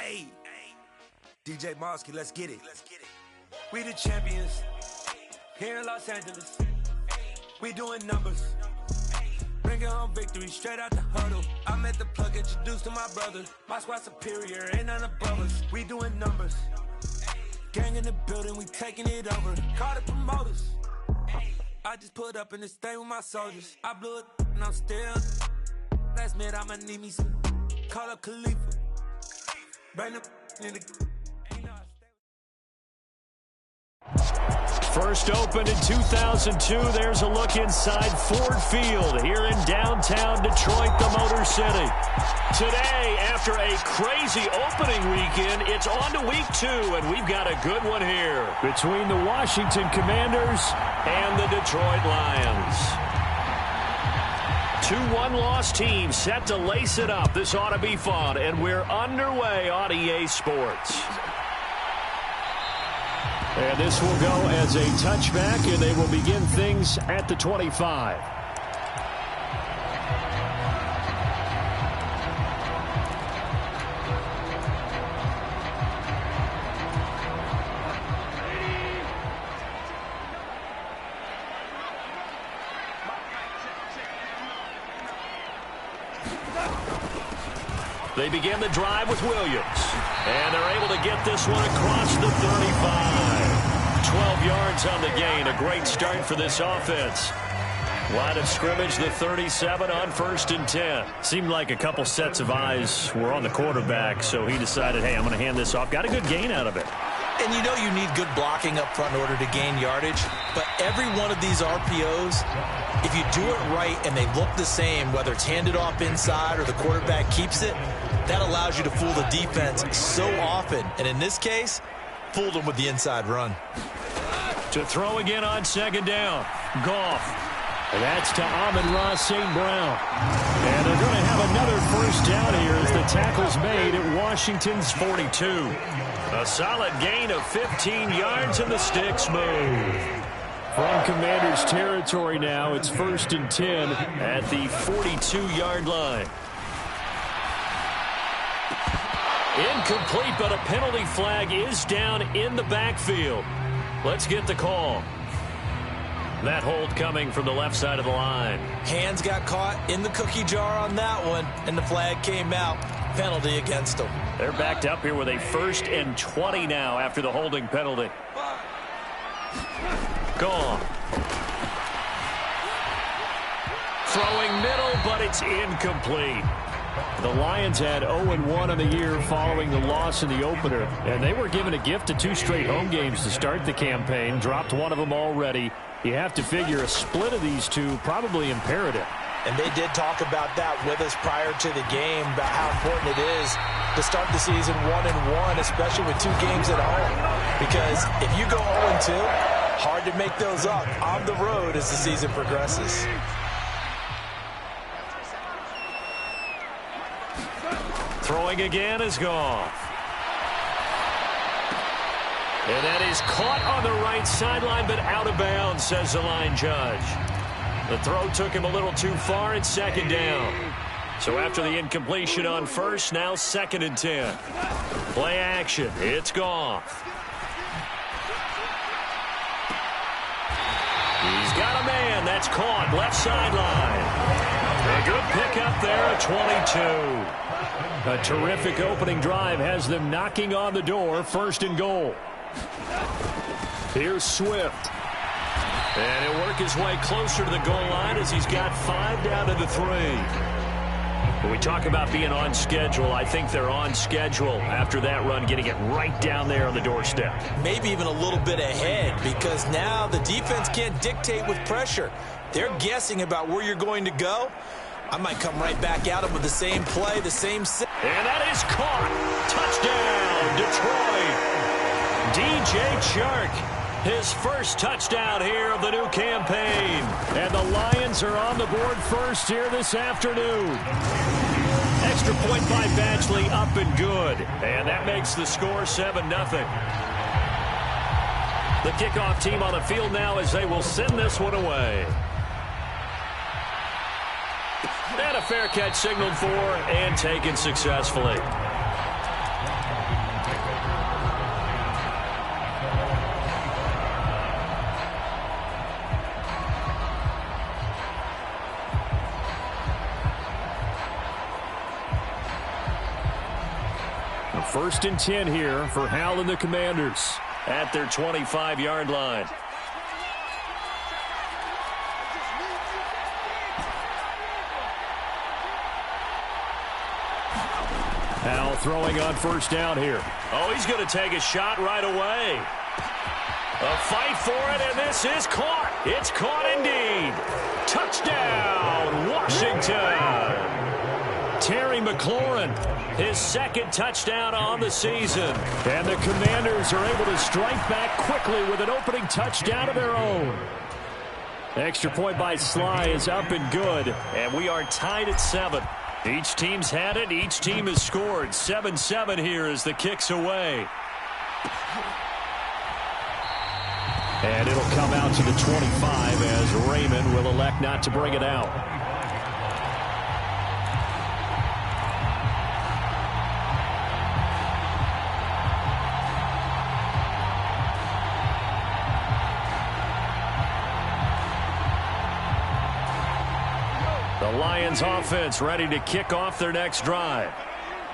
Hey, DJ Mosky, let's get it. We the champions here in Los Angeles. We doing numbers. Bringing home victory straight out the huddle. I met the plug, introduced to my brother. My squad superior, ain't none above us. We doing numbers. Gang in the building, we taking it over. Call the promoters. I just put up in this thing with my soldiers. I blew it and I'm still. Last minute I'ma need me some. Call up Khalifa. Bring them in the. First opened in 2002, there's a look inside Ford Field here in downtown Detroit, the Motor City. Today, after a crazy opening weekend, it's on to week 2, and we've got a good one here between the Washington Commanders and the Detroit Lions. 2 one-loss teams set to lace it up. This ought to be fun, and we're underway on EA Sports. And this will go as a touchback, and they will begin things at the 25. They begin the drive with Williams. And they're able to get this one across the 35. 12 yards on the gain. A great start for this offense. Line of scrimmage, the 37 on 1st and 10. Seemed like a couple sets of eyes were on the quarterback, so he decided, hey, I'm going to hand this off. Got a good gain out of it. And you know you need good blocking up front in order to gain yardage. But every one of these RPOs, if you do it right and they look the same, whether it's handed off inside or the quarterback keeps it, that allows you to fool the defense so often. And in this case, fooled them with the inside run. To throw again on 2nd down. Goff. And that's to Amon-Ra St. Brown. And they're going to have another first down here as the tackle's made at Washington's 42. A solid gain of 15 yards and the sticks move. From Commanders territory now, it's 1st and 10 at the 42-yard line. Incomplete, but a penalty flag is down in the backfield. Let's get the call. That hold coming from the left side of the line. Hands got caught in the cookie jar on that one, and the flag came out. Penalty against them. They're backed up here with a 1st and 20 now after the holding penalty. Gone. Throwing middle, but it's incomplete. The Lions had 0-1 on the year following the loss in the opener, and they were given a gift of 2 straight home games to start the campaign. Dropped one of them already. You have to figure a split of these two probably imperative. And they did talk about that with us prior to the game, about how important it is to start the season 1-1, especially with 2 games at home. Because if you go 0-2, hard to make those up on the road as the season progresses. Throwing again is Goff. And that is caught on the right sideline, but out of bounds, says the line judge. The throw took him a little too far at 2nd down. So after the incompletion on 1st, now 2nd and 10. Play action. It's Goff. He's got a man. That's caught. Left sideline. A good pickup there at 22. A terrific opening drive has them knocking on the door. 1st and goal. Here's Swift. And he'll work his way closer to the goal line as he's got 5 down to the 3. When we talk about being on schedule, I think they're on schedule after that run, getting it right down there on the doorstep. Maybe even a little bit ahead, because now the defense can't dictate with pressure. They're guessing about where you're going to go. I might come right back at them with the same play, the same set. And that is caught. Touchdown, Detroit. DJ Chark, his first touchdown here of the new campaign. And the Lions are on the board first here this afternoon. Extra point by Batchley, up and good. And that makes the score 7-0. The kickoff team on the field now as they will send this one away. And a fair catch signaled for and taken successfully. First and 10 here for Hal and the Commanders at their 25-yard line. Hal throwing on first down here. Oh, he's going to take a shot right away. A fight for it, and this is caught. It's caught indeed. Touchdown, Washington. Terry McLaurin, his second touchdown on the season. And the Commanders are able to strike back quickly with an opening touchdown of their own. Extra point by Sly is up and good, and we are tied at 7. Each team's had it. Each team has scored. 7-7 here as the kick's away. And it'll come out to the 25 as Raymond will elect not to bring it out. The Lions offense ready to kick off their next drive.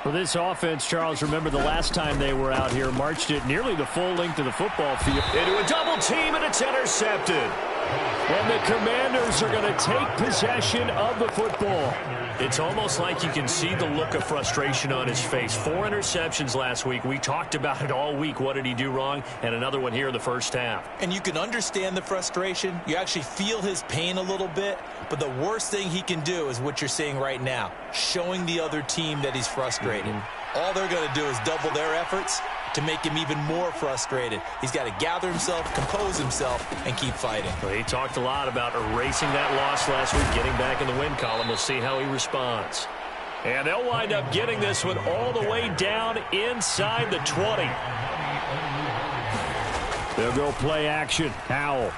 For this offense, Charles, remember the last time they were out here, marched it nearly the full length of the football field. Into a double team, and it's intercepted. And the Commanders are going to take possession of the football. It's almost like you can see the look of frustration on his face. 4 interceptions last week. We talked about it all week. What did he do wrong? And another one here in the first half. And you can understand the frustration. You actually feel his pain a little bit. But the worst thing he can do is what you're seeing right now, showing the other team that he's frustrated. All they're going to do is double their efforts to make him even more frustrated. He's got to gather himself, compose himself, and keep fighting. Well, he talked a lot about erasing that loss last week, getting back in the win column. We'll see how he responds. And they'll wind up getting this one all the way down inside the 20. They'll go play action. Howell.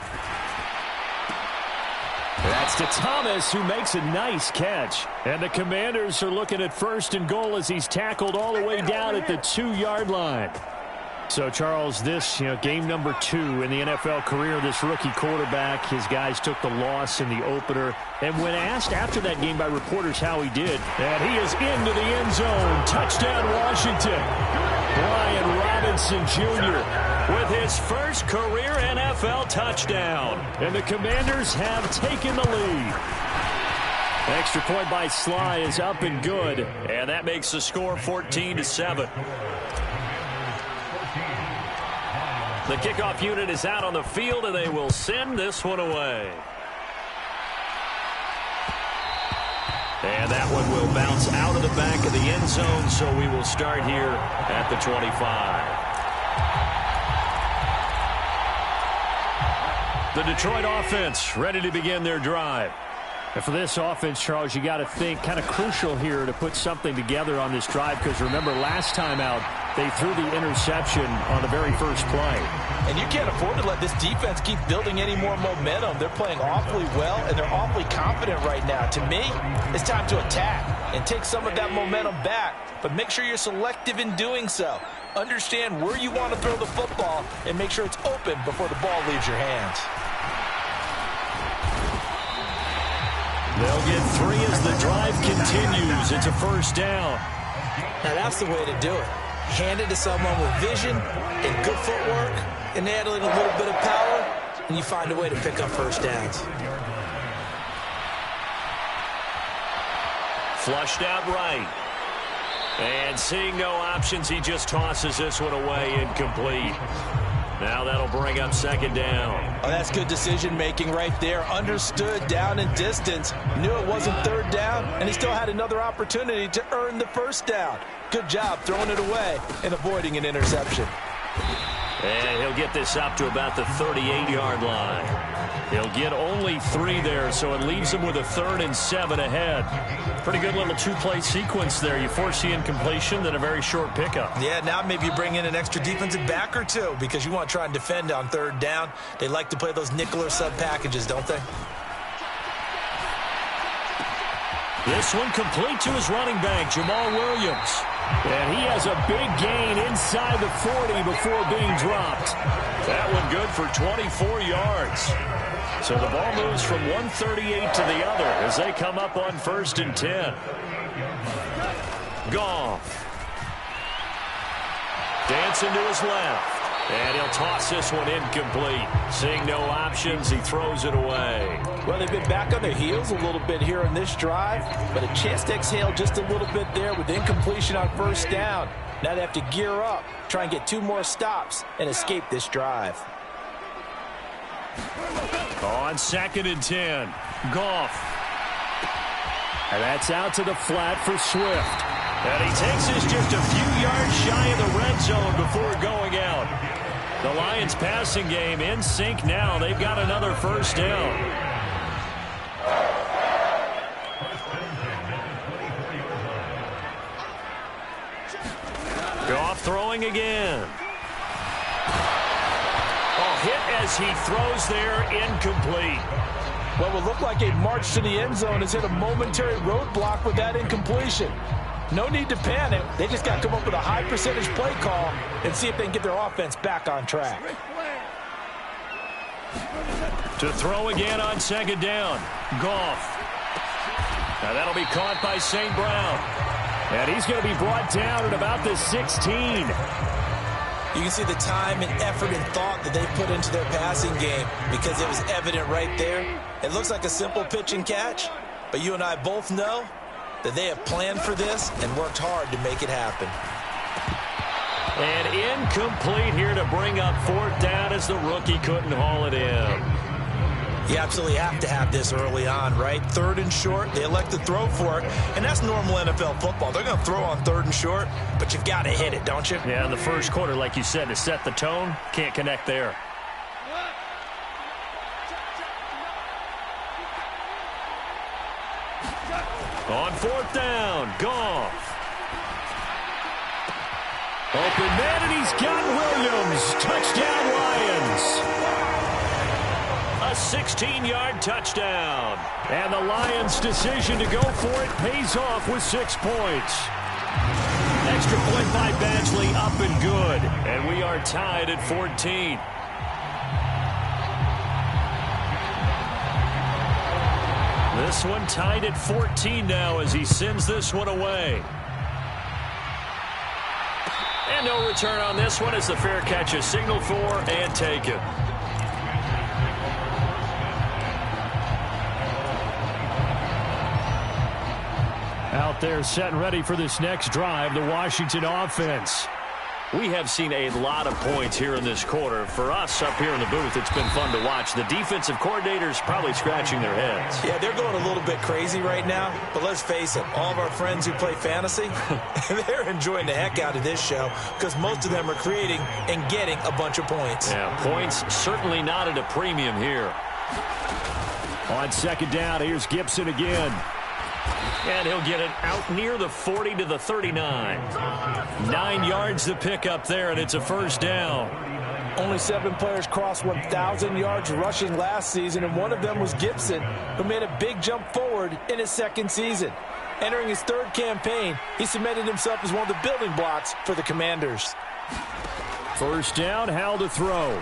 That's to Thomas, who makes a nice catch. And the Commanders are looking at first and goal as he's tackled all the way down at the 2-yard line. So, Charles, this, game number 2 in the NFL career, this rookie quarterback, his guys took the loss in the opener. And when asked after that game by reporters how he did, and he is into the end zone. Touchdown, Washington. Brian Robinson Jr. with his first career NFL touchdown. And the Commanders have taken the lead. Extra point by Sly is up and good. And that makes the score 14-7. The kickoff unit is out on the field, and they will send this one away. And that one will bounce out of the back of the end zone, so we will start here at the 25. The Detroit offense ready to begin their drive. And for this offense, Charles, you got to think kind of crucial here to put something together on this drive, because remember last time out, they threw the interception on the very first play. And you can't afford to let this defense keep building any more momentum. They're playing awfully well, and they're awfully confident right now. To me, it's time to attack and take some of that momentum back. But make sure you're selective in doing so. Understand where you want to throw the football and make sure it's open before the ball leaves your hands. They'll get 3 as the drive continues. It's a first down. Now that's the way to do it. Hand it to someone with vision and good footwork, and add a little bit of power, and you find a way to pick up first downs. Flushed out right. And seeing no options, he just tosses this one away, incomplete. Now that'll bring up second down. Oh, that's good decision-making right there. Understood down and distance. Knew it wasn't third down, and he still had another opportunity to earn the first down. Good job throwing it away and avoiding an interception. And he'll get this up to about the 38-yard line. He'll get only 3 there, so it leaves him with a 3rd and 7 ahead. Pretty good little 2-play sequence there. You force the incompletion, then a very short pickup. Yeah, now maybe you bring in an extra defensive back or 2 because you want to try and defend on third down. They like to play those nickel or sub packages, don't they? This one complete to his running back, Jamal Williams. And he has a big gain inside the 40 before being dropped. That one good for 24 yards. So the ball moves from 138 to the other as they come up on 1st and 10. Goff. splits into his left. And he'll toss this one incomplete. Seeing no options, he throws it away. Well, they've been back on their heels a little bit here on this drive, but a chance to exhale just a little bit there with incompletion on first down. Now they have to gear up, try and get 2 more stops, and escape this drive. On 2nd and 10, Goff. And that's out to the flat for Swift. And he takes this just a few yards shy of the red zone before going out. The Lions passing game in sync now. They've got another first down. Goff throwing again. Oh, hit as he throws there, incomplete. What will look like a march to the end zone has hit a momentary roadblock with that incompletion. No need to panic. They just got to come up with a high percentage play call and see if they can get their offense back on track. To throw again on 2nd down, Goff. Now that'll be caught by St. Brown. And he's going to be brought down at about the 16. You can see the time and effort and thought that they put into their passing game because it was evident right there. It looks like a simple pitch and catch, but you and I both know that they have planned for this and worked hard to make it happen. And incomplete here to bring up 4th down as the rookie couldn't haul it in. You absolutely have to have this early on, right? 3rd and short, they elect to throw for it, and that's normal NFL football. They're going to throw on 3rd and short, but you've got to hit it, don't you? Yeah, in the first quarter, like you said, to set the tone, can't connect there. On 4th down, Goff. Open man, and he's got Williams. Touchdown, Lions. A 16-yard touchdown. And the Lions' decision to go for it pays off with 6 points. Extra point by Badgley, up and good. And we are tied at 14. This one tied at 14 now as he sends this one away. And no return on this one as the fair catch is signaled for and taken. Out there set and ready for this next drive, the Washington offense. We have seen a lot of points here in this quarter. For us up here in the booth, it's been fun to watch. The defensive coordinators probably scratching their heads. Yeah, they're going a little bit crazy right now. But let's face it, all of our friends who play fantasy, they're enjoying the heck out of this show because most of them are creating and getting a bunch of points. Yeah, points certainly not at a premium here. On 2nd down, here's Gibson again. And he'll get it out near the 40 to the 39. 9 yards to pick up there, and it's a first down. Only 7 players crossed 1,000 yards rushing last season, and one of them was Gibson, who made a big jump forward in his 2nd season. Entering his 3rd campaign, he cemented himself as one of the building blocks for the Commanders. First down, Howell to throw.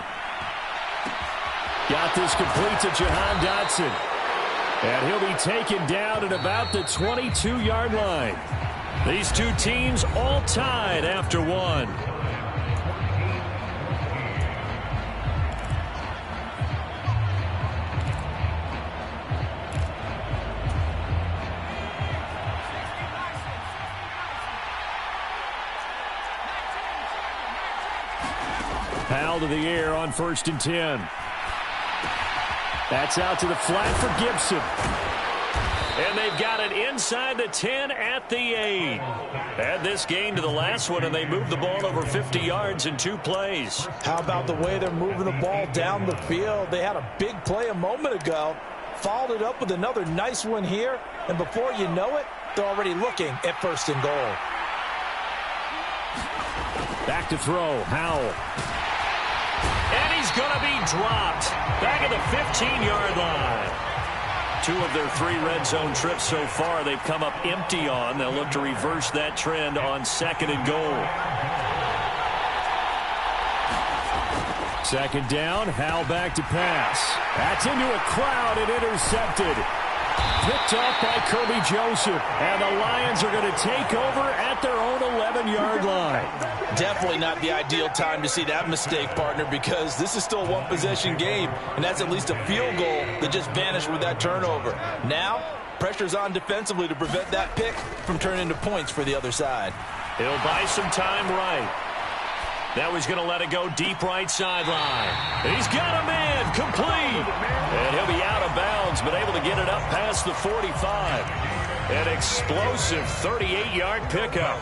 Got this complete to Jahan Dotson. And he'll be taken down at about the 22-yard line. These two teams all tied after one. Howell to the air on 1st and 10. That's out to the flat for Gibson. And they've got it inside the 10 at the 8. Add this gain to the last one, and they move the ball over 50 yards in 2 plays. How about the way they're moving the ball down the field? They had a big play a moment ago, followed it up with another nice one here, and before you know it, they're already looking at 1st and goal. Back to throw, Howell. And he's going to be dropped back at the 15-yard line. 2 of their 3 red zone trips so far they've come up empty on. They'll look to reverse that trend on 2nd and goal. 2nd down, Howell back to pass. That's into a crowd and intercepted. Picked off by Kirby Joseph. And the Lions are going to take over at their own 11-yard line. Definitely not the ideal time to see that mistake, partner, because this is still a one-possession game, and that's at least a field goal that just vanished with that turnover. Now, pressure's on defensively to prevent that pick from turning into points for the other side. He'll buy some time right. Now he's going to let it go deep right sideline. And he's got a man complete. And he'll be out of bounds, but able to get it up past the 45. An explosive 38-yard pickup.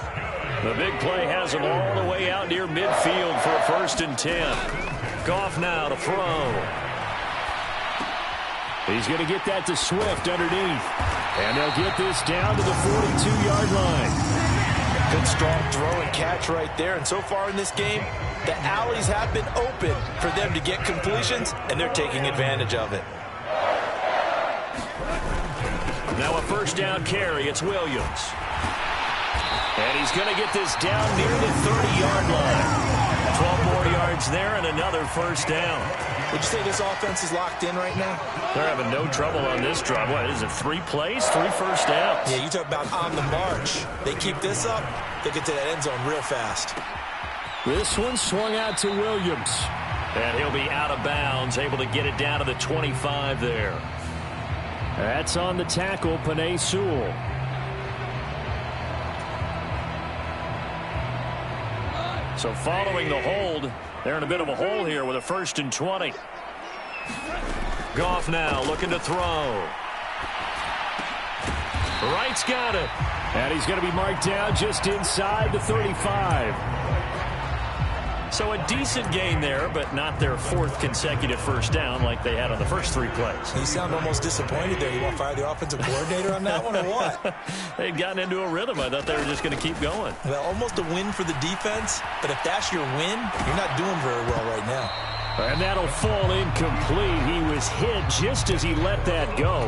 The big play has him all the way out near midfield for a 1st and 10. Goff now to throw. He's going to get that to Swift underneath. And they'll get this down to the 42-yard line. Good strong throw and catch right there. And so far in this game, the alleys have been open for them to get completions, and they're taking advantage of it. Now a 1st down carry. It's Williams. And he's going to get this down near the 30-yard line. 12 more yards there and another 1st down. Would you say this offense is locked in right now? They're having no trouble on this drive. What is it, 3 plays, 3 first downs? Yeah, you talk about on the march. They keep this up, they get to that end zone real fast. This one swung out to Williams. And he'll be out of bounds, able to get it down to the 25 there. That's on the tackle, Penei Sewell. So following the hold, they're in a bit of a hole here with a 1st and 20. Goff now looking to throw. Wright's got it. And he's going to be marked down just inside the 35. So a decent gain there, but not their 4th consecutive 1st down like they had on the first 3 plays. You sound almost disappointed there. You want to fire the offensive coordinator on that one or what? They'd gotten into a rhythm. I thought they were just going to keep going. Well, almost a win for the defense, but if that's your win, you're not doing very well right now. And that'll fall incomplete. He was hit just as he let that go.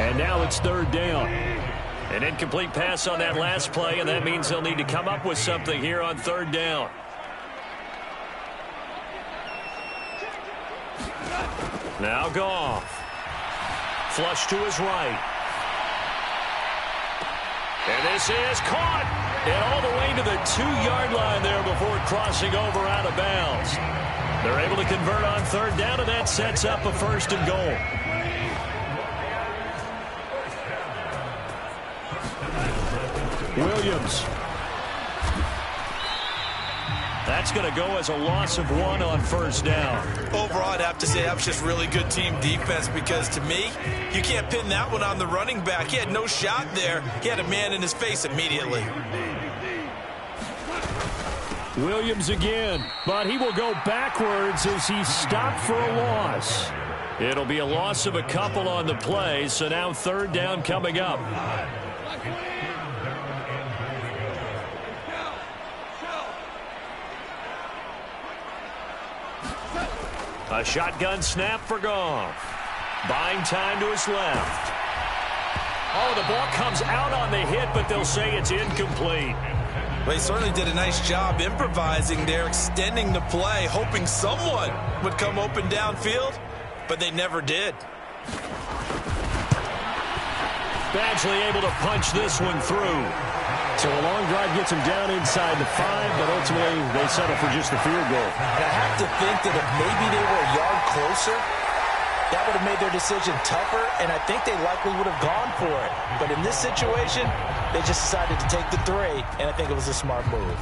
And now it's 3rd down. An incomplete pass on that last play, and that means they'll need to come up with something here on 3rd down. Now Goff. Flush to his right. And this is caught. And all the way to the 2-yard line there before crossing over out of bounds. They're able to convert on 3rd down, and that sets up a 1st and goal. Williams. That's going to go as a loss of 1 on 1st down. Overall, I'd have to say that was just really good team defense because, to me, you can't pin that one on the running back. He had no shot there. He had a man in his face immediately. Williams again, but he will go backwards as he stopped for a loss. It'll be a loss of a couple on the play, so now 3rd down coming up. A shotgun snap for Goff. Buying time to his left. Oh, the ball comes out on the hit, but they'll say it's incomplete. Well, he certainly did a nice job improvising there, extending the play, hoping someone would come open downfield, but they never did. Badgley able to punch this one through. So a long drive gets him down inside the 5, but ultimately they settle for just the field goal. And I have to think that if maybe they were a yard closer, that would have made their decision tougher, and I think they likely would have gone for it. But in this situation, they just decided to take the 3, and I think it was a smart move.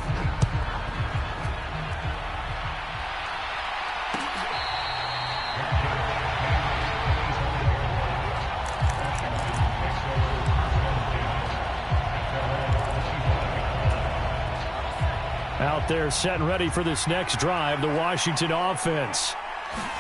Out there set and ready for this next drive, the Washington offense.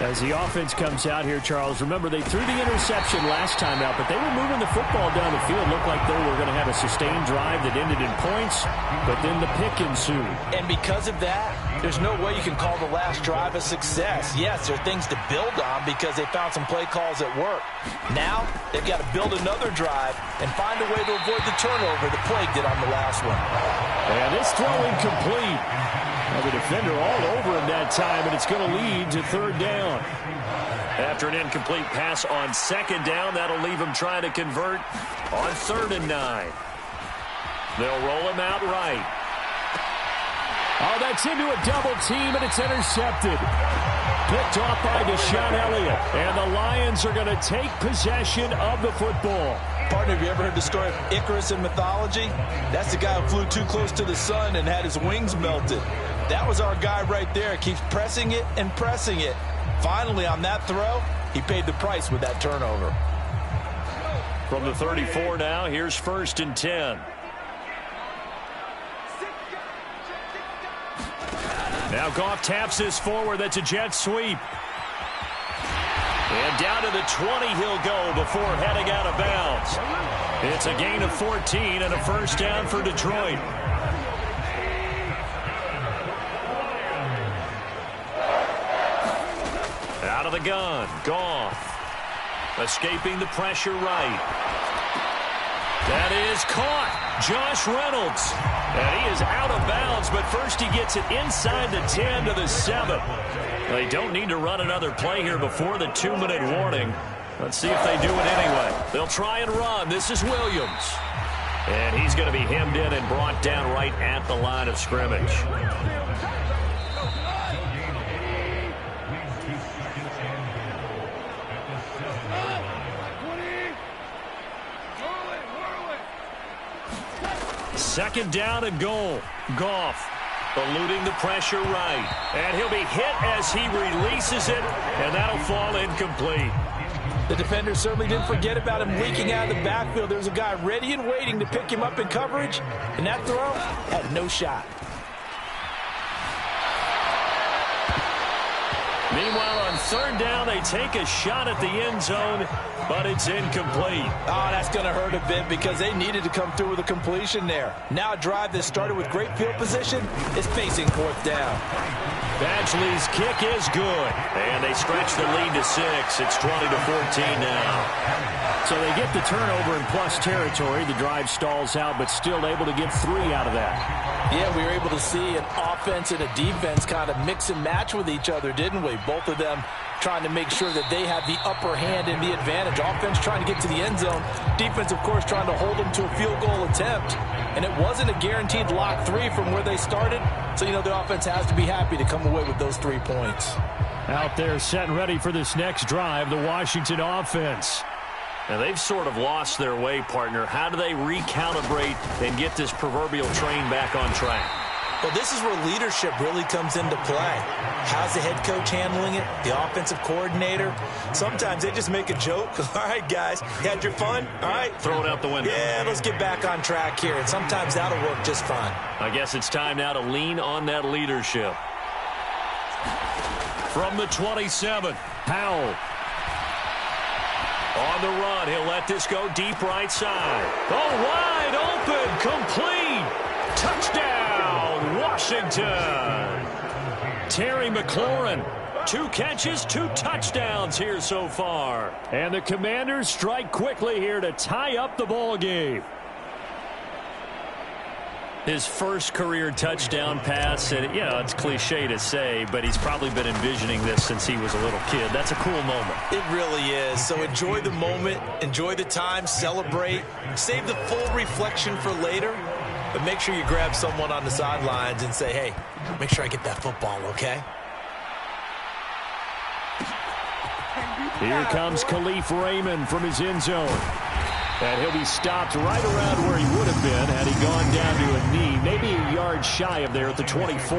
As the offense comes out here, Charles, remember they threw the interception last time out, but they were moving the football down the field. Looked like they were going to have a sustained drive that ended in points, but then the pick ensued. And because of that, there's no way you can call the last drive a success. Yes, there are things to build on because they found some play calls at work. Now, they've got to build another drive and find a way to avoid the turnover that plagued it on the last one. And this throw incomplete. Well, the defender all over him him that time, and it's going to lead to third down. After an incomplete pass on second down, that'll leave him trying to convert on 3rd and 9. They'll roll him out right. Oh, that's into a double team, and it's intercepted. Picked off by Deshaun Elliott. And the Lions are going to take possession of the football. Partner, have you ever heard the story of Icarus in mythology? That's the guy who flew too close to the sun and had his wings melted. That was our guy right there. Keeps pressing it and pressing it. Finally, on that throw, he paid the price with that turnover. From the 34 now, here's 1st and 10. Now Goff taps this forward. That's a jet sweep. And down to the 20 he'll go before heading out of bounds. It's a gain of 14 and a 1st down for Detroit. Out of the gun, Goff. Escaping the pressure right. That is caught. Josh Reynolds. And he is out of bounds, but first he gets it inside the 10 to the 7. They don't need to run another play here before the 2-minute warning. Let's see if they do it anyway. They'll try and run. This is Williams. And he's going to be hemmed in and brought down right at the line of scrimmage. Second down and goal. Goff eluding the pressure right. And he'll be hit as he releases it, and that'll fall incomplete. The defender certainly didn't forget about him leaking out of the backfield. There's a guy ready and waiting to pick him up in coverage, and that throw had no shot. Meanwhile, on 3rd down, they take a shot at the end zone, but it's incomplete. Oh, that's going to hurt a bit because they needed to come through with a completion there. Now a drive that started with great field position is facing 4th down. Badgley's kick is good, and they stretch the lead to 6. It's 20-14 now. So they get the turnover in plus territory. The drive stalls out, but still able to get 3 out of that. Yeah, we were able to see an offense and a defense kind of mix and match with each other, didn't we? Both of them trying to make sure that they have the upper hand and the advantage. Offense trying to get to the end zone. Defense, of course, trying to hold them to a field goal attempt. And it wasn't a guaranteed lock 3 from where they started. So, you know, the offense has to be happy to come away with those 3 points. Out there set and ready for this next drive, the Washington offense. Now, they've sort of lost their way, partner. How do they recalibrate and get this proverbial train back on track? Well, this is where leadership really comes into play. How's the head coach handling it? The offensive coordinator? Sometimes they just make a joke. All right, guys, you had your fun? All right. Throw it out the window. Yeah, let's get back on track here. And sometimes that'll work just fine. I guess it's time now to lean on that leadership. From the 27, Powell. On the run, he'll let this go deep right side. Oh, wide open, complete. Touchdown, Washington. Terry McLaurin, 2 catches, 2 touchdowns here so far. And the Commanders strike quickly here to tie up the ball game. His first career touchdown pass, and, you know, it's cliche to say, but he's probably been envisioning this since he was a little kid. That's a cool moment. It really is. So enjoy the moment, enjoy the time, celebrate, save the full reflection for later, but make sure you grab someone on the sidelines and say, hey, make sure I get that football, okay? Here comes Khalif Raymond from his end zone. And he'll be stopped right around where he would have been had he gone down to a knee, maybe a yard shy of there at the 24.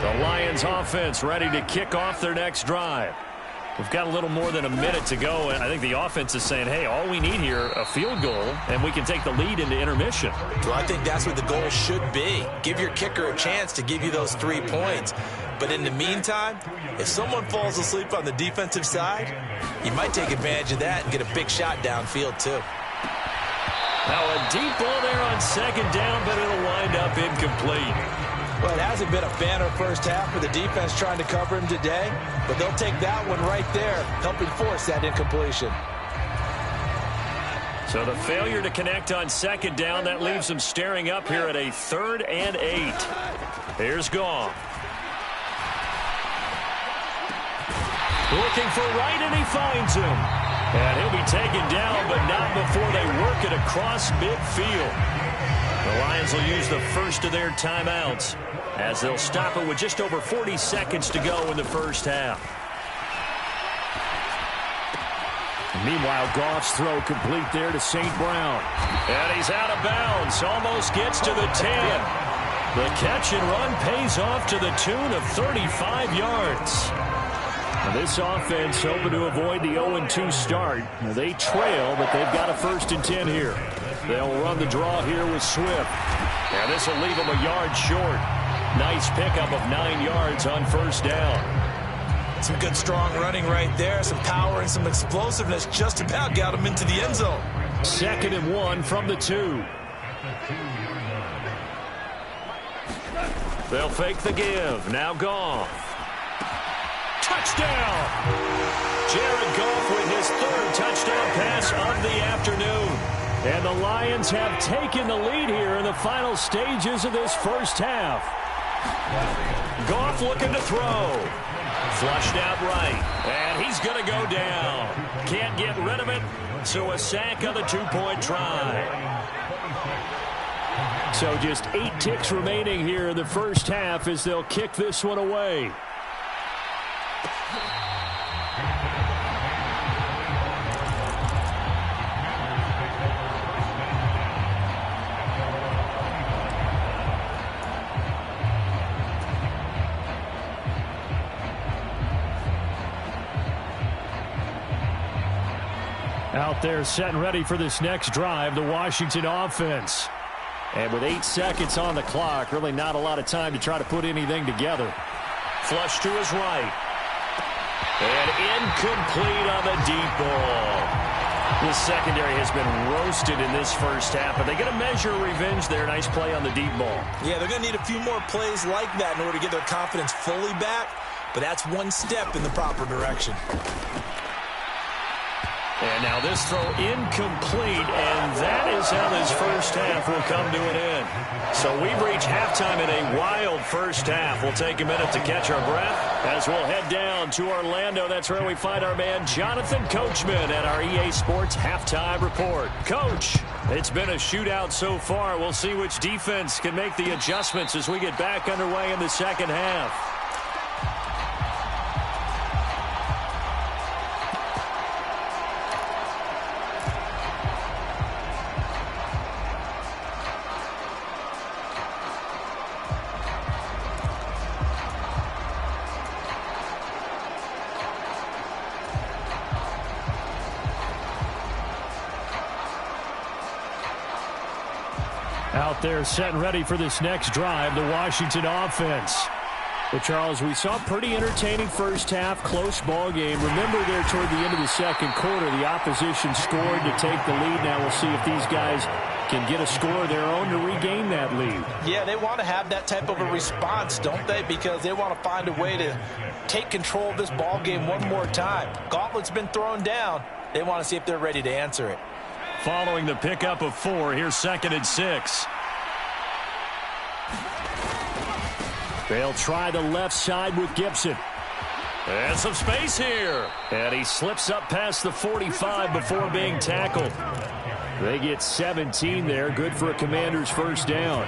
The Lions offense ready to kick off their next drive. We've got a little more than a minute to go, and I think the offense is saying, hey, all we need here, a field goal, and we can take the lead into intermission. Well, I think that's what the goal should be. Give your kicker a chance to give you those 3 points. But in the meantime, if someone falls asleep on the defensive side, you might take advantage of that and get a big shot downfield, too. Now a deep ball there on 2nd down, but it'll wind up incomplete. Well, it hasn't been a banner first half for the defense trying to cover him today, but they'll take that one right there, helping force that incompletion. So the failure to connect on second down, that leaves them staring up here at a 3rd and 8. Here's Goff. Looking for Wright, and he finds him. And he'll be taken down, but not before they work it across midfield. The Lions will use the first of their timeouts as they'll stop it with just over 40 seconds to go in the first half. Meanwhile, Goff's throw complete there to St. Brown. And he's out of bounds. Almost gets to the 10. The catch and run pays off to the tune of 35 yards. Now this offense hoping to avoid the 0-2 start. Now they trail, but they've got a 1st and 10 here. They'll run the draw here with Swift. And this will leave them a yard short. Nice pickup of 9 yards on 1st down. Some good, strong running right there. Some power and some explosiveness just about got him into the end zone. 2nd and 1 from the 2. They'll fake the give. Now Goff. Touchdown! Jared Goff with his 3rd touchdown pass of the afternoon. And the Lions have taken the lead here in the final stages of this first half. Goff looking to throw. Flushed out right. And he's going to go down. Can't get rid of it. So a sack on the 2-point try. So just 8 ticks remaining here in the first half as they'll kick this one away. Out there set and ready for this next drive, the Washington offense. And with 8 seconds on the clock, really not a lot of time to try to put anything together. Flush to his right. And incomplete on the deep ball. The secondary has been roasted in this first half, but they get a measure of revenge there. Nice play on the deep ball. Yeah, they're going to need a few more plays like that in order to get their confidence fully back, but that's one step in the proper direction. And now this throw incomplete, and that is how this first half will come to an end. So we've reached halftime in a wild first half. We'll take a minute to catch our breath as we'll head down to Orlando. That's where we find our man Jonathan Coachman at our EA Sports Halftime Report. Coach, it's been a shootout so far. We'll see which defense can make the adjustments as we get back underway in the second half. Out there set and ready for this next drive, the Washington offense. But, Charles, we saw a pretty entertaining first half, close ball game. Remember there toward the end of the second quarter, the opposition scored to take the lead. Now we'll see if these guys can get a score of their own to regain that lead. Yeah, they want to have that type of a response, don't they? Because they want to find a way to take control of this ball game one more time. Gauntlet's been thrown down. They want to see if they're ready to answer it. Following the pickup of 4, here's 2nd and 6. They'll try the left side with Gibson. And some space here. And he slips up past the 45 before being tackled. They get 17 there. Good for a Commander's first down.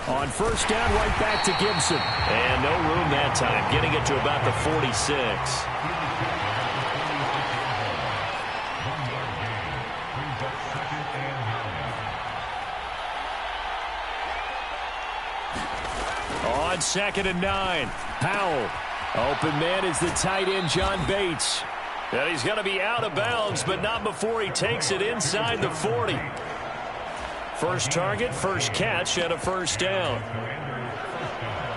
On first down, right back to Gibson. And no room that time, getting it to about the 46. On 2nd and 9, Powell. Open man is the tight end, John Bates. And he's going to be out of bounds, but not before he takes it inside the 40. First target, first catch, and a first down.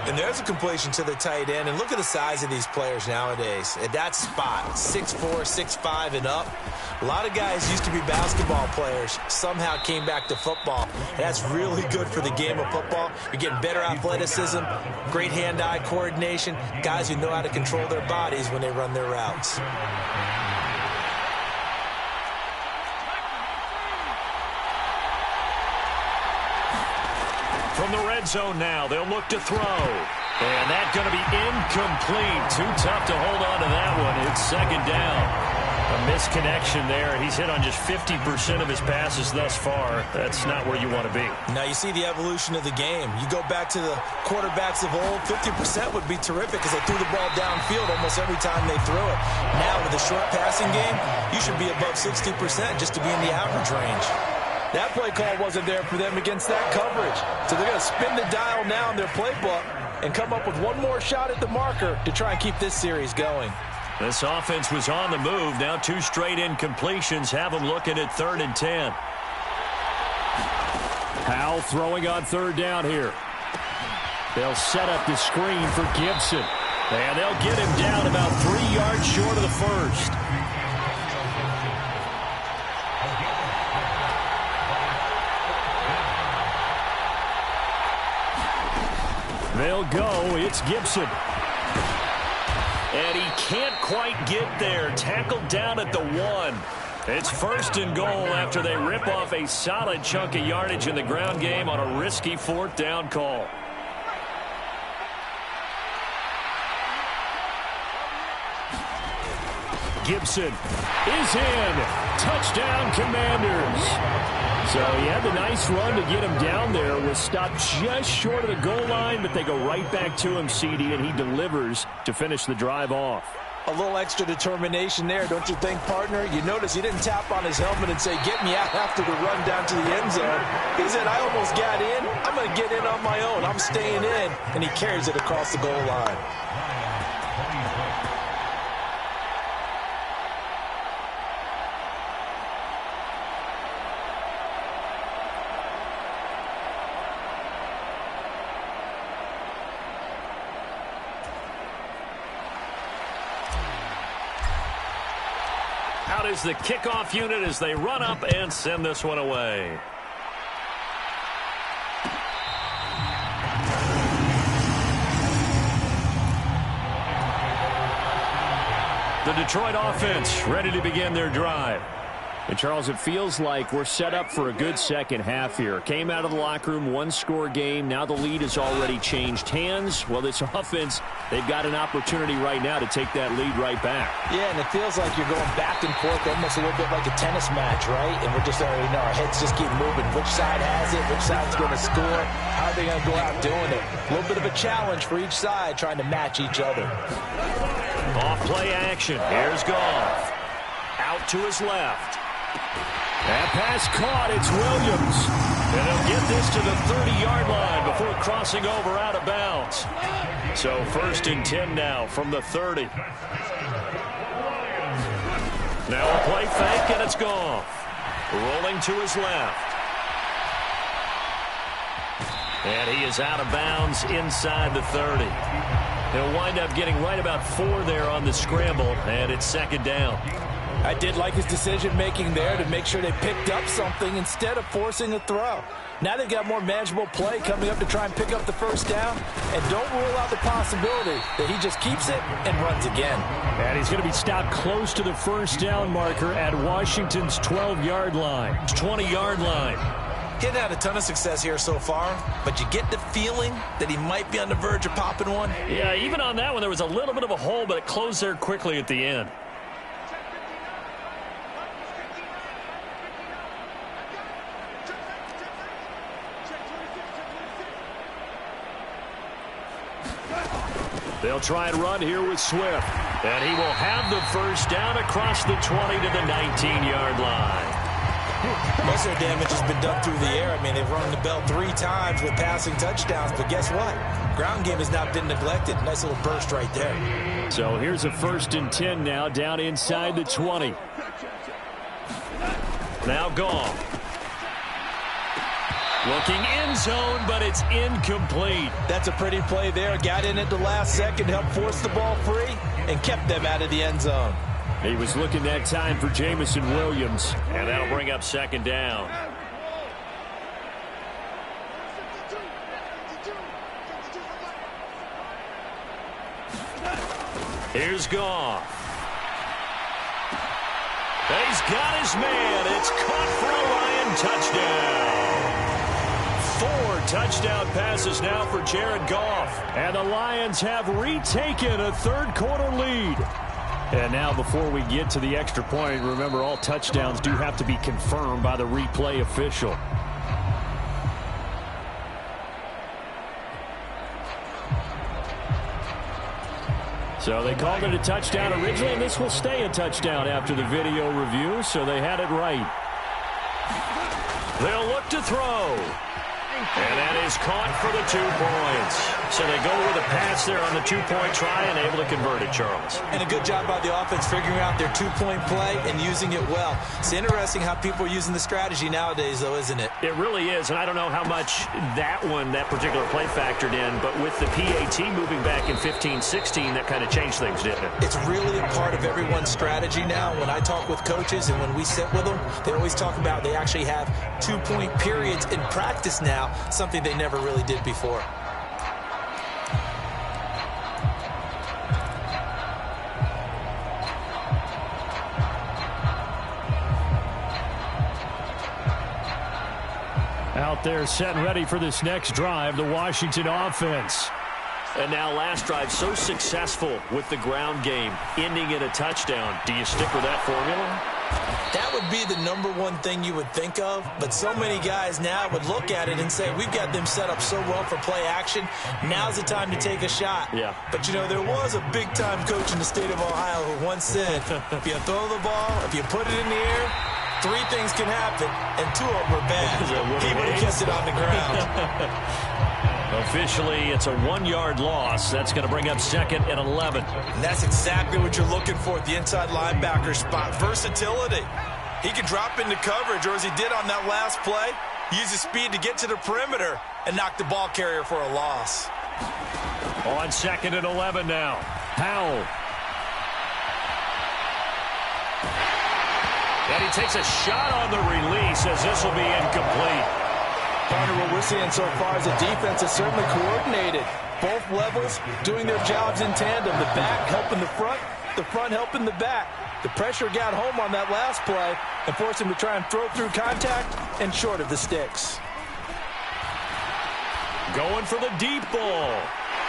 And there's a completion to the tight end. And look at the size of these players nowadays. At that spot, 6'4", 6'5", and up. A lot of guys used to be basketball players, somehow came back to football. And that's really good for the game of football. You're getting better athleticism, great hand-eye coordination, guys who know how to control their bodies when they run their routes. From the red zone now, they'll look to throw. And that's going to be incomplete. Too tough to hold on to that one. It's second down. A misconnection there. He's hit on just 50% of his passes thus far. That's not where you want to be. Now you see the evolution of the game. You go back to the quarterbacks of old, 50% would be terrific because they threw the ball downfield almost every time they threw it. Now with a short passing game, you should be above 60% just to be in the average range. That play call wasn't there for them against that coverage. So they're going to spin the dial now in their playbook and come up with one more shot at the marker to try and keep this series going. This offense was on the move. Now 2 straight incompletions have them looking at 3rd and 10. Powell throwing on 3rd down here. They'll set up the screen for Gibson. And they'll get him down about 3 yards short of the first. They'll go. It's Gibson. And he can't quite get there. Tackled down at the 1. It's 1st and goal after they rip off a solid chunk of yardage in the ground game on a risky 4th down call. Gibson is in. Touchdown, Commanders. So he had the nice run to get him down there. Was stopped just short of the goal line, but they go right back to him, CD, and he delivers to finish the drive off. A little extra determination there, don't you think, partner? You notice he didn't tap on his helmet and say, get me out after the run down to the end zone. He said, I almost got in. I'm going to get in on my own. I'm staying in. And he carries it across the goal line. Out is the kickoff unit as they run up and send this one away. The Detroit offense ready to begin their drive. And, Charles, it feels like we're set up for a good second half here. Came out of the locker room, 1-score game. Now the lead has already changed hands. Well, this offense, they've got an opportunity right now to take that lead right back. Yeah, and it feels like you're going back and forth almost a little bit like a tennis match, right? And we're just already know our heads just keep moving. Which side has it? Which side's going to score? How are they going to go out doing it? A little bit of a challenge for each side trying to match each other. Off play action. Here's Goff. Out to his left. That pass caught. It's Williams. And he'll get this to the 30-yard line before crossing over out of bounds. So 1st and 10 now from the 30. Now a play fake, and it's Goff. Rolling to his left. And he is out of bounds inside the 30. He'll wind up getting right about 4 there on the scramble, and it's 2nd down. I did like his decision-making there to make sure they picked up something instead of forcing a throw. Now they've got more manageable play coming up to try and pick up the 1st down. And don't rule out the possibility that he just keeps it and runs again. And he's going to be stopped close to the 1st down marker at Washington's 12-yard line. 20-yard line. He hasn't had a ton of success here so far, but you get the feeling that he might be on the verge of popping one. Yeah, even on that one, there was a little bit of a hole, but it closed there quickly at the end. They'll try and run here with Swift. And he will have the 1st down across the 20 to the 19-yard line. Most of the damage has been done through the air. I mean, they've rung the bell 3 times with passing touchdowns. But guess what? Ground game has not been neglected. Nice little burst right there. So here's a 1st and 10 now down inside the 20. Now Goff. Looking end zone, but it's incomplete. That's a pretty play there. Got in at the last second, helped force the ball free, and kept them out of the end zone. He was looking that time for Jamison Williams, and that'll bring up second down. Here's Goff. He's got his man. It's caught for a Lion touchdown. 4 touchdown passes now for Jared Goff. And the Lions have retaken a third-quarter lead. And now before we get to the extra point, remember all touchdowns do have to be confirmed by the replay official. So they called it a touchdown originally, and this will stay a touchdown after the video review, so they had it right. They'll look to throw. And that is caught for the 2 points. So they go with a pass there on the 2-point try and able to convert it, Charles. And a good job by the offense figuring out their 2-point play and using it well. It's interesting how people are using the strategy nowadays, though, isn't it? It really is, and I don't know how much that particular play factored in, but with the PAT moving back in 15-16, that kind of changed things, didn't it? It's really a part of everyone's strategy now. When I talk with coaches and when we sit with them, they always talk about they actually have 2-point periods in practice now, something they never really did before. Out there set and ready for this next drive, the Washington offense. And now last drive so successful with the ground game, ending in a touchdown. Do you stick with that formula? That would be the #1 thing you would think of, but so many guys now would look at it and say, we've got them set up so well for play action, now's the time to take a shot. Yeah. But, you know, there was a big-time coach in the state of Ohio who once said, if you throw the ball, if you put it in the air, 3 things can happen, and 2 of them are bad. He would have kept it on the ground. Officially, it's a 1-yard loss. That's going to bring up second and 11. And that's exactly what you're looking for at the inside linebacker spot. Versatility. He can drop into coverage, or as he did on that last play, use his speed to get to the perimeter and knock the ball carrier for a loss. On second and 11 now. Powell. And he takes a shot on the release as this will be incomplete. Partner, what we're seeing so far is the defense is certainly coordinated. Both levels doing their jobs in tandem. The back helping the front helping the back. The pressure got home on that last play and forced him to try and throw through contact and short of the sticks. Going for the deep ball.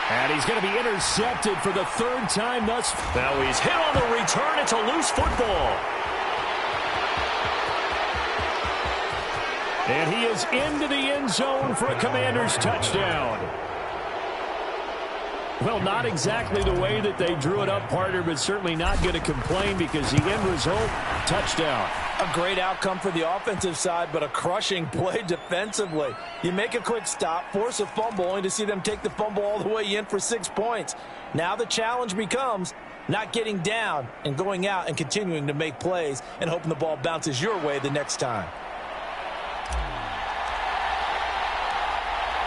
And he's going to be intercepted for the 3rd time thus. Now he's hit on the return. It's a loose football. And he is into the end zone for a Commanders touchdown. Well, not exactly the way that they drew it up, partner, but certainly not going to complain because the end result, touchdown. A great outcome for the offensive side, but a crushing play defensively. You make a quick stop, force a fumble, only to see them take the fumble all the way in for 6 points. Now the challenge becomes not getting down and going out and continuing to make plays and hoping the ball bounces your way the next time.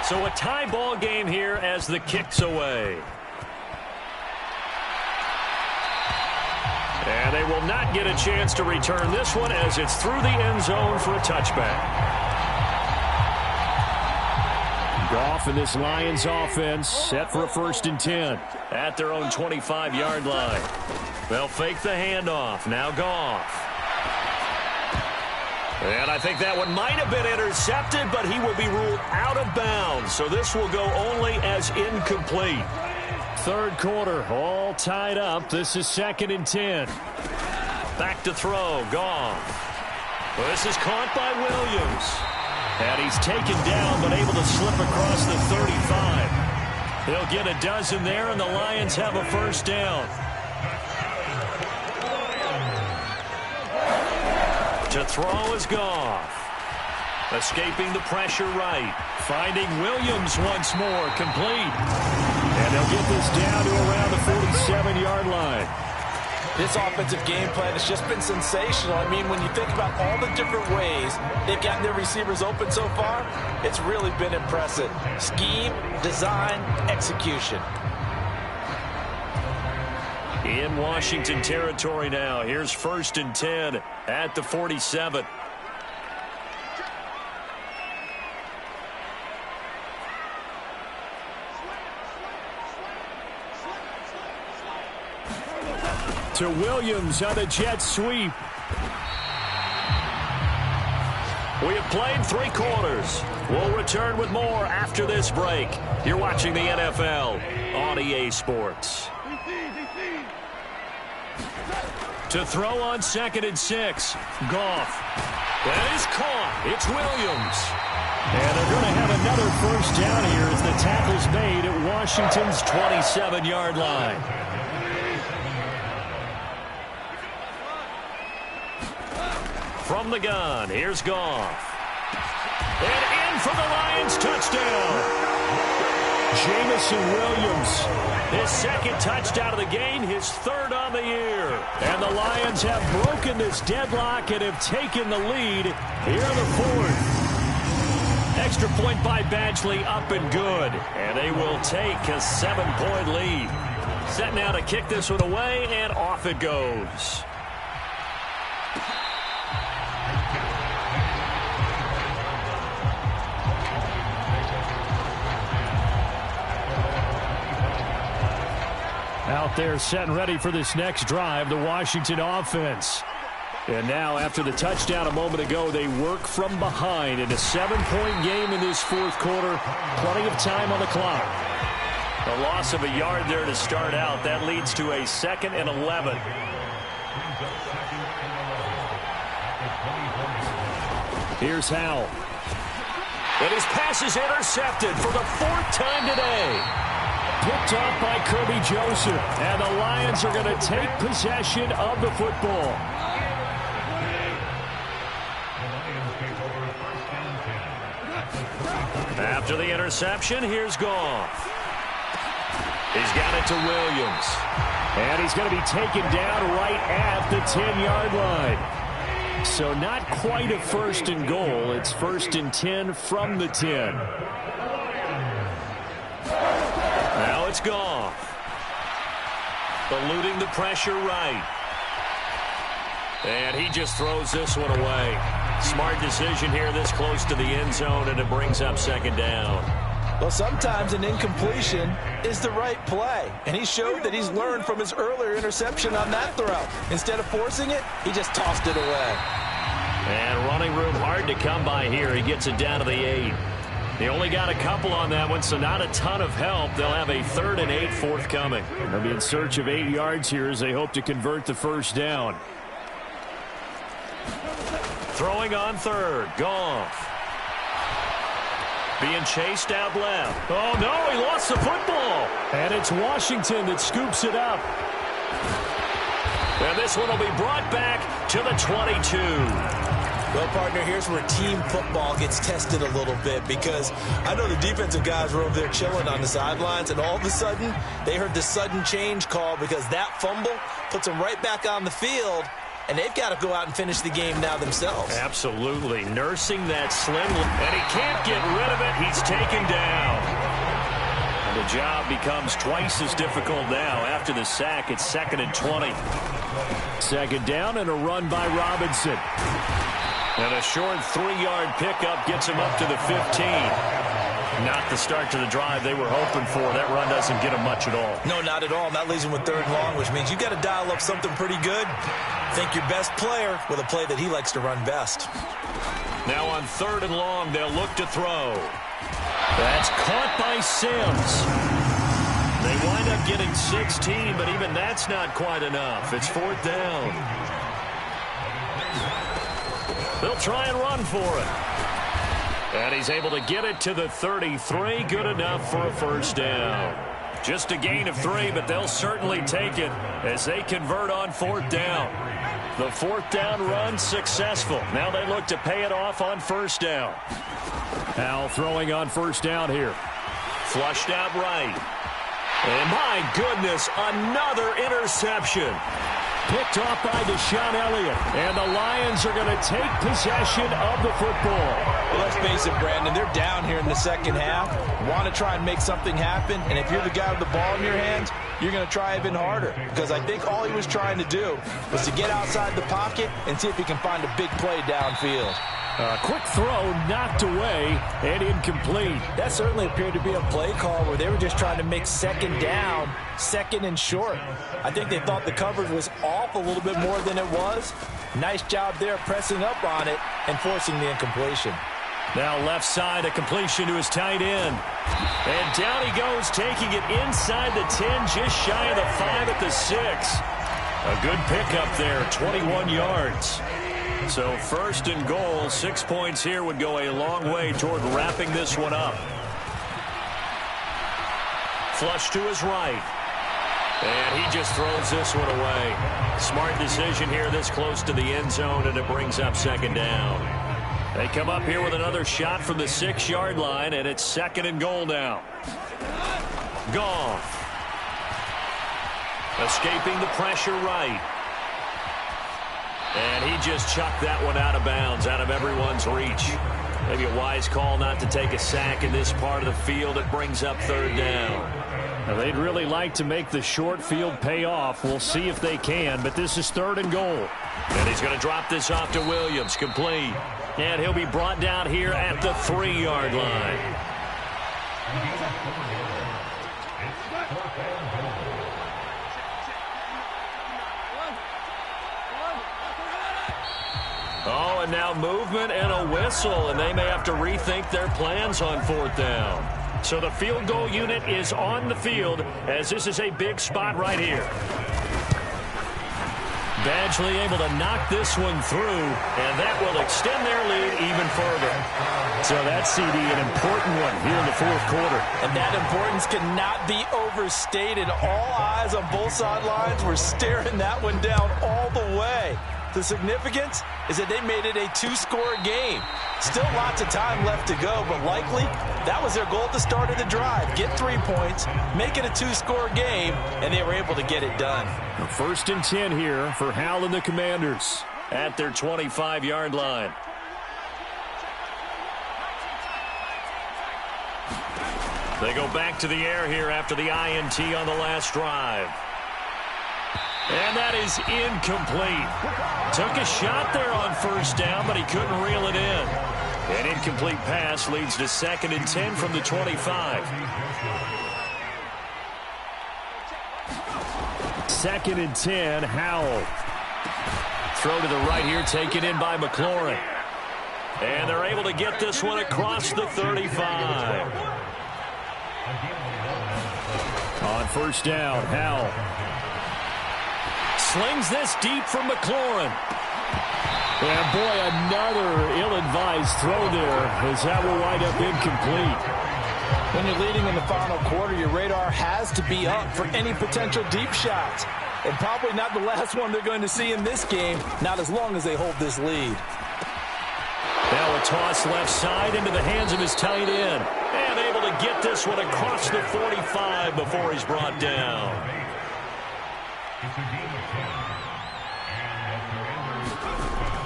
So a tie ball game here as the kick's away. And they will not get a chance to return this one as it's through the end zone for a touchback. Goff and this Lions offense set for a 1st and 10 at their own 25-yard line. They'll fake the handoff. Now Goff. And I think that one might have been intercepted, but he will be ruled out of bounds. So this will go only as incomplete. 3rd quarter, all tied up. This is 2nd and 10. Back to throw, Goff. Well, this is caught by Williams. And he's taken down, but able to slip across the 35. He'll get a dozen there, and the Lions have a 1st down. To throw is Goff. Escaping the pressure right. Finding Williams once more. Complete. And they'll get this down to around the 47-yard line. This offensive game plan has just been sensational. I mean, when you think about all the different ways they've gotten their receivers open so far, it's really been impressive. Scheme, design, execution. In Washington territory now. Here's 1st and 10 at the 47. To Williams on the jet sweep. We have played 3 quarters. We'll return with more after this break. You're watching the NFL on EA Sports. To throw on 2nd and 6. Goff. That is caught. It's Williams. And they're going to have another 1st down here as the tackle's made at Washington's 27-yard line. From the gun, here's Goff. And in for the Lions touchdown. Jamison Williams, his 2nd touchdown of the game, his 3rd on the year. And the Lions have broken this deadlock and have taken the lead here in the 4th. Extra point by Badgley, up and good. And they will take a 7-point lead. Set now to kick this one away, and off it goes. Out there set and ready for this next drive, the Washington offense. And now, after the touchdown a moment ago, they work from behind in a 7-point game in this 4th quarter. Plenty of time on the clock. A loss of a yard there to start out. That leads to a 2nd and 11. Here's Howell. And his pass is intercepted for the 4th time today. Picked off by Kirby Joseph. And the Lions are going to take possession of the football. After the interception, here's Goff. He's got it to Williams. And he's going to be taken down right at the 10-yard line. So not quite a 1st and goal. It's 1st and 10 from the 10. Now it's Goff. Eluding the pressure right. And he just throws this one away. Smart decision here this close to the end zone, and it brings up 2nd down. Well, sometimes an incompletion is the right play. And he showed that he's learned from his earlier interception on that throw. Instead of forcing it, he just tossed it away. And running room hard to come by here. He gets it down to the 8. They only got a couple on that one, so not a ton of help. They'll have a 3rd and 8 forthcoming. They'll be in search of 8 yards here as they hope to convert the 1st down. Throwing on 3rd. Goff. Being chased out left. Oh, no, he lost the football. And it's Washington that scoops it up. And this one will be brought back to the 22. Well, partner, here's where team football gets tested a little bit, because I know the defensive guys were over there chilling on the sidelines, and all of a sudden they heard the sudden change call because that fumble puts them right back on the field, and they've got to go out and finish the game now themselves. Absolutely. Nursing that sling, and he can't get rid of it. He's taken down. And the job becomes twice as difficult now. After the sack, it's 2nd and 20. 2nd down and a run by Robinson. And a short 3-yard pickup gets him up to the 15. Not the start to the drive they were hoping for. That run doesn't get him much at all. No, not at all. And that leaves him with 3rd and long, which means you got to dial up something pretty good. Think your best player with a play that he likes to run best. Now on 3rd and long, they'll look to throw. That's caught by Sims. They wind up getting 16, but even that's not quite enough. It's 4th down. They'll try and run for it. And he's able to get it to the 33. Good enough for a 1st down. Just a gain of 3, but they'll certainly take it as they convert on 4th down. The 4th down run successful. Now they look to pay it off on 1st down. Howell throwing on 1st down here. Flushed out right. And my goodness, another interception. picked off by Deshaun Elliott. And the Lions are going to take possession of the football. Well, let's face it, Brandon, they're down here in the second half. Want to try and make something happen. And if you're the guy with the ball in your hands, you're going to try even harder. Because I think all he was trying to do was to get outside the pocket and see if he can find a big play downfield. A quick throw knocked away and incomplete. That certainly appeared to be a play call where they were just trying to make second down, second and short. I think they thought the coverage was off a little bit more than it was. Nice job there pressing up on it and forcing the incompletion. Now left side, a completion to his tight end. And down he goes, taking it inside the 10, just shy of the 5 at the 6. A good pickup there, 21 yards. So first and goal, 6 points here would go a long way toward wrapping this one up. Flush to his right. And he just throws this one away. Smart decision here this close to the end zone, and it brings up second down. They come up here with another shot from the 6-yard line, and it's second and goal now. Goff. Escaping the pressure right. And he just chucked that one out of bounds, out of everyone's reach. Maybe a wise call not to take a sack in this part of the field. It brings up third down. Now, they'd really like to make the short field pay off. We'll see if they can, but this is third and goal. And he's going to drop this off to Williams, complete. And he'll be brought down here at the 3-yard line. Oh, and now movement and a whistle, and they may have to rethink their plans on fourth down. So the field goal unit is on the field, as this is a big spot right here. Badgley able to knock this one through, and that will extend their lead even further. So that's, CD, an important one here in the fourth quarter. And that importance cannot be overstated. All eyes on both sidelines were staring that one down all the way. The significance is that they made it a 2-score game. Still lots of time left to go, but likely that was their goal at the start of the drive. Get 3 points, make it a 2-score game, and they were able to get it done. First and 10 here for Hal and the Commanders at their 25-yard line. They go back to the air here after the INT on the last drive. And that is incomplete. Took a shot there on first down, but he couldn't reel it in. An incomplete pass leads to second and 10 from the 25. Second and 10, Howell. Throw to the right here, taken in by McLaurin. And they're able to get this one across the 35. On first down, Howell. Slings this deep from McLaurin. And boy, another ill-advised throw there, as that will wind up incomplete. When you're leading in the final quarter, your radar has to be up for any potential deep shots. And probably not the last one they're going to see in this game, not as long as they hold this lead. Now a toss left side into the hands of his tight end. And able to get this one across the 45 before he's brought down.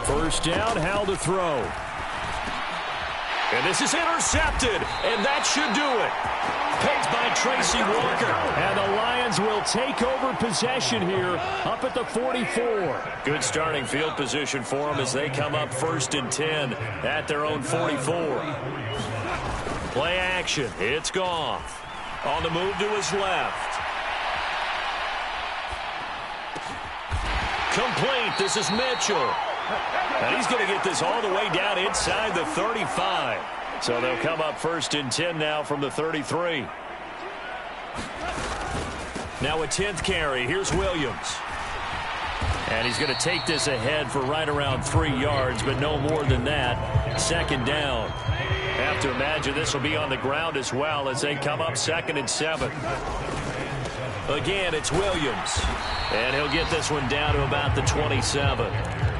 First down, Hal to throw. And this is intercepted, and that should do it. Picked by Tracy Walker. And the Lions will take over possession here up at the 44. Good starting field position for them as they come up first and 10 at their own 44. Play action. It's Goff. On the move to his left. Complete. This is Mitchell. And he's going to get this all the way down inside the 35. So they'll come up first and 10 now from the 33. Now a 10th carry. Here's Williams. And he's going to take this ahead for right around 3 yards, but no more than that. Second down. Have to imagine this will be on the ground as well as they come up second and 7. Again, it's Williams. And he'll get this one down to about the 27.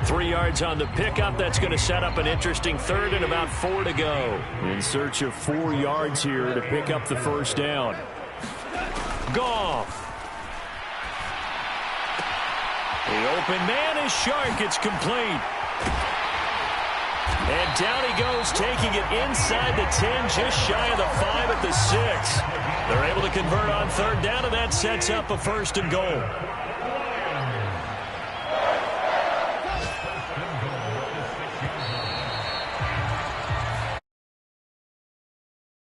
3 yards on the pickup. That's going to set up an interesting third and about 4 to go. In search of 4 yards here to pick up the first down. Goff. The open man is Shark. It's complete. And down he goes, taking it inside the 10, just shy of the 5 at the 6. They're able to convert on third down, and that sets up a 1st and goal.